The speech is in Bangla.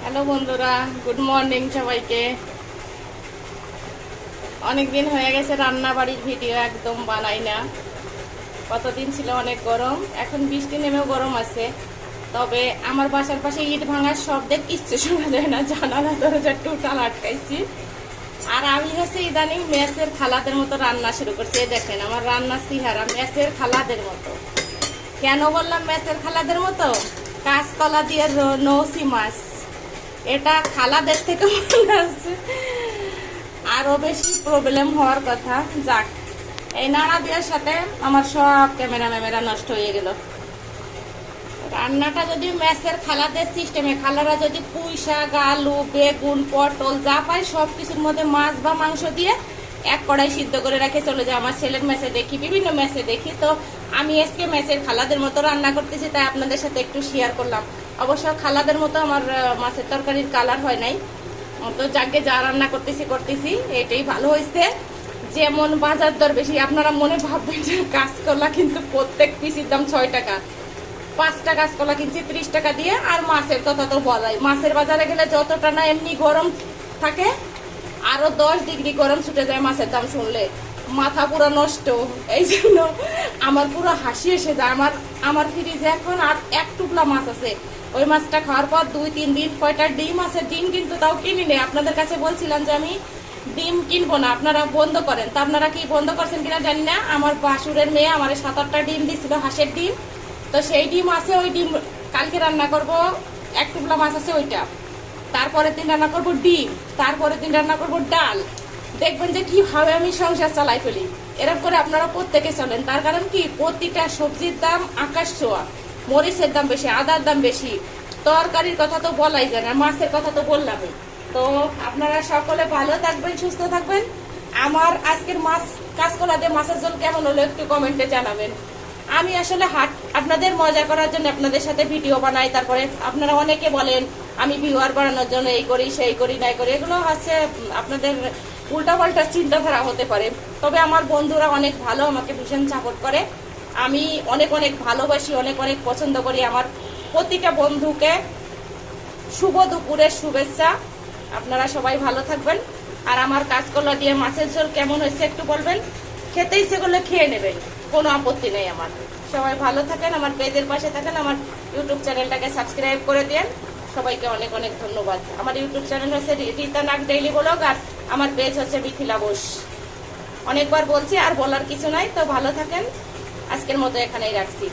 হ্যালো বন্ধুরা, গুড মর্নিং সবাইকে। অনেক দিন হয়ে গেছে রান্না বাড়ির ভিডিও একদম বানাই না। কতদিন ছিল অনেক গরম, এখন বৃষ্টি নেমেও গরম আছে। তবে আমার বাসার পাশে ইট ভাঙার শব্দে কিচ্ছু শোনা যায় না, জানালা দরজা টোটাল আটকাইছি। আর আমি হচ্ছে ইদানিং মেসের খালাদের মতো রান্না শুরু করছি। এই দেখেন আমার রান্না সিহারা মেসের খালাদের মতো। কেন বললাম মেসের খালাদের মতো? কাঁচকলা দিয়ে নৌসি মাছ, এটা খালাদের থেকে মনে আছে আরো বেশি প্রবলেম হওয়ার কথা। যাক, এই নাড়া দেওয়ার সাথে আমার সব ক্যামেরা নষ্ট হয়ে গেল। রান্নাটা যদি মেসের খালাদের সিস্টেমে, খালারা যদি পুঁই শাক, আলু, বেগুন, পটল যা পায় সব কিছুর মধ্যে মাছ বা মাংস দিয়ে এক কড়াই সিদ্ধ করে রেখে চলে যায়। আমার ছেলের মেসে দেখি, বিভিন্ন মেসে দেখি। তো আমি আজকে মেসের খালাদের মতো রান্না করতেছি, তাই আপনাদের সাথে একটু শেয়ার করলাম। অবশ্য খালাদের মতো আমার মাছের তরকারির কালার হয় নাই। তো যাকে যা রান্না করতেছি এটাই ভালো হয়েছে। যেমন বাজার দর বেশি, আপনারা মনে ভাববেন যে কাঁচকলা কিন্তু প্রত্যেক পিসের দাম 6 টাকা। 5টা কাঁচকলা কিনছি 30 টাকা দিয়ে। আর মাছের কথা তো বলাই, মাছের বাজারে গেলে যতটা না এমনি গরম থাকে, আরো 10 ডিগ্রি গরম ছুটে যায় মাছের দাম শুনলে। মাথা পুরো নষ্ট। এই জন্য আমার পুরো হাসি এসে যায়। আমার ফ্রিজে এখন আর এক টুকলা মাছ আছে। ওই মাছটা খাওয়ার পর 2-3 দিন কয়টা ডিম আছে, ডিম কিন্তু তাও কিনি নেই। আপনাদের কাছে বলছিলাম যে আমি ডিম কিনবো না, আপনারা বন্ধ করেন। তা আপনারা কি বন্ধ করছেন কিনা জানি না। আমার বাসুরের মেয়ে আমার 7-8টা ডিম দিছিল, হাঁসের ডিম। তো সেই ডিম আছে, ওই ডিম কালকে রান্না করব। এক টুকলা মাছ আছে ওইটা। তারপরের দিন রান্না করব ডিম, তারপরের দিন রান্না করব ডাল। দেখবেন যে কিভাবে আমি সংসার চালাই ফেলি। এরকম করে আপনারা প্রত্যেকে চলেন। তার কারণ কি, প্রতিটা সবজির দাম আকাশ ছোঁয়া। মরিচের দাম বেশি, আদার দাম বেশি, তরকারির কথা তো বলাই যায় না, মাছের কথা তো বললামই। তো আপনারা সকলে ভালো থাকবেন, সুস্থ থাকবেন। আমার আজকের মাছ কাঁচকলা দিয়ে মাছের ঝোল কেমন হলো একটু কমেন্টে জানাবেন। আমি আসলে আপনাদের মজা করার জন্য আপনাদের সাথে ভিডিও বানাই। তারপরে আপনারা অনেকে বলেন আমি ভিউয়ার বাড়ানোর জন্য এই করি সেই করি নাই করি। এগুলো হচ্ছে আপনাদের উল্টাপাল্টা চিন্তাধারা হতে পারে। তবে আমার বন্ধুরা অনেক ভালো, আমাকে ভীষণ সাপোর্ট করে। আমি অনেক ভালোবাসি, অনেক পছন্দ করি। আমার প্রতিটা বন্ধুকে শুভ দুপুরের শুভেচ্ছা। আপনারা সবাই ভালো থাকবেন। আর আমার কাঁচকলা দিয়ে মাছের ঝোল কেমন হয়েছে একটু বলবেন। খেতে ইচ্ছে করলে খেয়ে নেবেন, কোনো আপত্তি নেই আমার। সবাই ভালো থাকেন, আমার পেজের পাশে থাকেন, আমার ইউটিউব চ্যানেলটাকে সাবস্ক্রাইব করে দেন। সবাইকে অনেক ধন্যবাদ। আমার ইউটিউব চ্যানেল হচ্ছে রীতা নাগ ডেইলি ব্লগ, আর আমার পেজ হচ্ছে মিথিলা বোস। অনেকবার বলছি, আর বলার কিছু নাই। তো ভালো থাকেন, আজকের মতো এখানেই রাখছি।